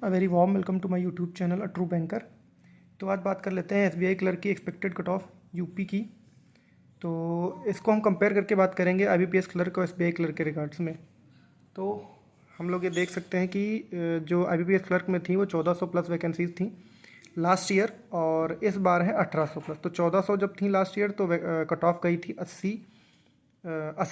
A very warm welcome to my YouTube channel a true banker. तो आज बात कर लेते हैं एसबीआई क्लर्क की एक्सपेक्टेड कट ऑफ यूपी की। तो इसको हम कंपेयर करके बात करेंगे आईबीपीएस क्लर्क और एसबीआई क्लर्क के रिगार्ड्स में। तो हम लोग ये देख सकते हैं कि जो आईबीपीएस क्लर्क में थी वो 1400 प्लस वैकेंसीज थी लास्ट ईयर, और इस बार है 1800 प्लस। तो 1400 जब थी लास्ट ईयर तो कट ऑफ गई थी 80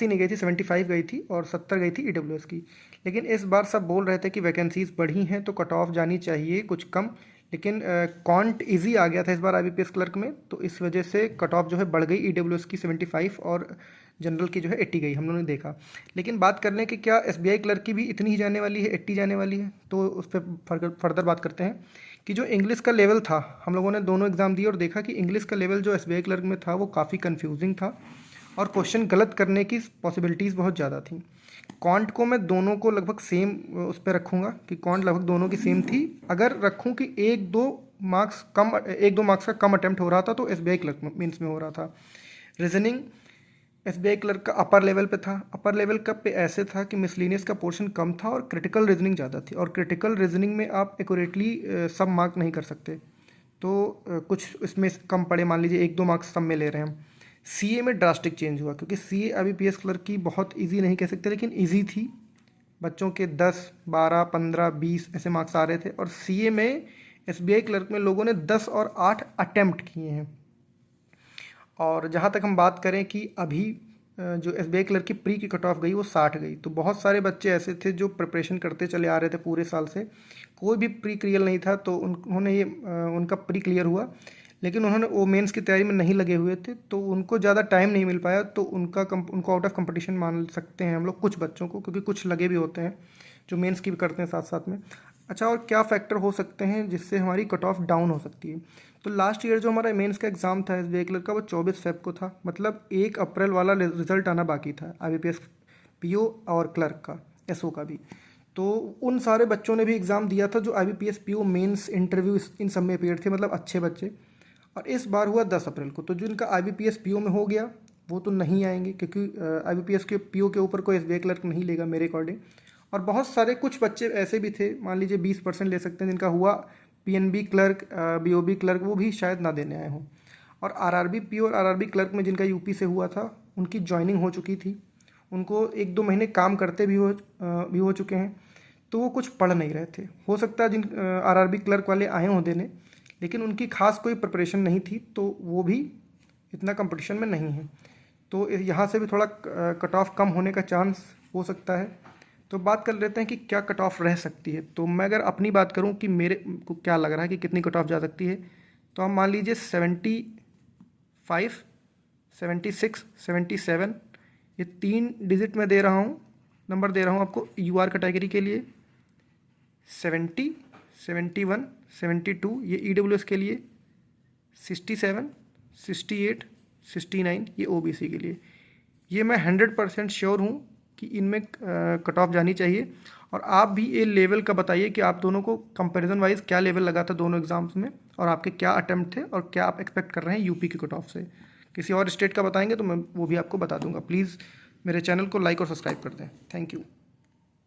नहीं गई थी, 75 गई थी, और 70 गई थी ईडब्ल्यूएस की। लेकिन इस बार सब बोल रहे थे कि वैकेंसीज बढ़ी हैं तो कट ऑफ जानी चाहिए कुछ कम, लेकिन कॉन्ट इजी आ गया था इस बार आईबीपीएस क्लर्क में, तो इस वजह से कट ऑफ जो है बढ़ गई। ईडब्ल्यूएस की 75 और जनरल की जो है 80 गई, हम लोगों ने देखा। लेकिन बात कर लें कि क्या एसबीआई क्लर्क की भी इतनी ही जाने वाली है, 80 जाने वाली है, तो उस पर फर्दर बात करते हैं कि जो इंग्लिश का लेवल था, हम लोगों ने दोनों एग्ज़ाम दिए और देखा कि इंग्लिश का लेवल जो एसबीआई क्लर्क में था वो काफ़ी कन्फ्यूजिंग था और क्वेश्चन गलत करने की पॉसिबिलिटीज़ बहुत ज़्यादा थी। क्वांट को मैं दोनों को लगभग सेम उस पर रखूँगा कि क्वांट लगभग दोनों की सेम थी। अगर रखूँ कि एक दो मार्क्स का कम अटैम्प्ट हो रहा था तो एसबीआई क्लर्क मीन्स में हो रहा था। रीजनिंग एसबीआई क्लर्क का अपर लेवल पे था। अपर लेवल का पे ऐसे था कि मिसलिनियस का पोर्शन कम था और क्रिटिकल रीजनिंग ज़्यादा थी, और क्रिटिकल रीजनिंग में आप एक्यूरेटली सब मार्क नहीं कर सकते, तो कुछ इसमें कम पड़े, मान लीजिए 1-2 मार्क्स सब में ले रहे हैं हम। सीए में ड्रास्टिक चेंज हुआ, क्योंकि सीए आईबीपीएस क्लर्क की बहुत इजी नहीं कह सकते लेकिन इजी थी। बच्चों के 10, 12, 15, 20 ऐसे मार्क्स आ रहे थे, और सीए में एसबीआई क्लर्क में लोगों ने 10 और 8 अटेम्प्ट किए हैं। और जहाँ तक हम बात करें कि अभी जो एसबीआई क्लर्क की प्री की कट ऑफ गई वो 60 गई, तो बहुत सारे बच्चे ऐसे थे जो प्रिपरेशन करते चले आ रहे थे पूरे साल से, कोई भी प्री क्लियर नहीं था, तो उन्होंने ये उनका प्री क्लियर हुआ, लेकिन उन्होंने वो मेंस की तैयारी में नहीं लगे हुए थे, तो उनको ज़्यादा टाइम नहीं मिल पाया, तो उनको आउट ऑफ कंपटीशन मान सकते हैं हम लोग कुछ बच्चों को, क्योंकि कुछ लगे भी होते हैं जो मेंस की भी करते हैं साथ साथ में। अच्छा, और क्या फैक्टर हो सकते हैं जिससे हमारी कट ऑफ डाउन हो सकती है? तो लास्ट ईयर जो हमारा मेंस का एग्ज़ाम था एसबीआई क्लर्क का वो 24 फेब को था, मतलब 1 अप्रैल वाला रिजल्ट आना बाकी था आईबीपीएस पीओ और क्लर्क का, एसओ का भी। तो उन सारे बच्चों ने भी एग्ज़ाम दिया था जो आईबीपीएस पीओ मेंस इंटरव्यू इन सब में अपेयर थे, मतलब अच्छे बच्चे। और इस बार हुआ 10 अप्रैल को, तो जिनका आईबीपीएस पीओ में हो गया वो तो नहीं आएंगे, क्योंकि आईबीपीएस के पीओ के ऊपर कोई एसबीआई क्लर्क नहीं लेगा मेरे अकॉर्डिंग। और बहुत सारे कुछ बच्चे ऐसे भी थे, मान लीजिए 20% ले सकते हैं, जिनका हुआ पीएनबी क्लर्क, बीओबी क्लर्क, वो भी शायद ना देने आए हों। और आरआरबी पीओ और आरआरबी क्लर्क में जिनका यूपी से हुआ था उनकी ज्वाइनिंग हो चुकी थी, उनको 1-2 महीने काम करते भी हो चुके हैं, तो वो कुछ पढ़ नहीं रहे थे। हो सकता है जिन आरआरबी क्लर्क वाले आए हों देने, लेकिन उनकी खास कोई प्रिपरेशन नहीं थी, तो वो भी इतना कंपटीशन में नहीं है, तो यहाँ से भी थोड़ा कट ऑफ कम होने का चांस हो सकता है। तो बात कर लेते हैं कि क्या कट ऑफ रह सकती है। तो मैं अगर अपनी बात करूं कि मेरे को क्या लग रहा है कि कितनी कट ऑफ जा सकती है, तो हम मान लीजिए 75, 76, 77, ये 3 डिजिट में दे रहा हूँ, नंबर दे रहा हूँ आपको यूआर कैटेगरी के लिए। 70, 71, 72 ये ईडब्ल्यूएस के लिए, 67, 68, 69 ये ओबीसी के लिए। ये मैं 100% श्योर हूँ कि इनमें कट ऑफ जानी चाहिए। और आप भी ये लेवल का बताइए कि आप दोनों को कंपैरिजन वाइज क्या लेवल लगा था दोनों एग्जाम्स में, और आपके क्या अटेम्प्ट थे, और क्या आप एक्सपेक्ट कर रहे हैं यूपी की कट ऑफ से। किसी और स्टेट का बताएंगे तो मैं वो भी आपको बता दूंगा। प्लीज़ मेरे चैनल को लाइक और सब्सक्राइब कर दें। Thank you.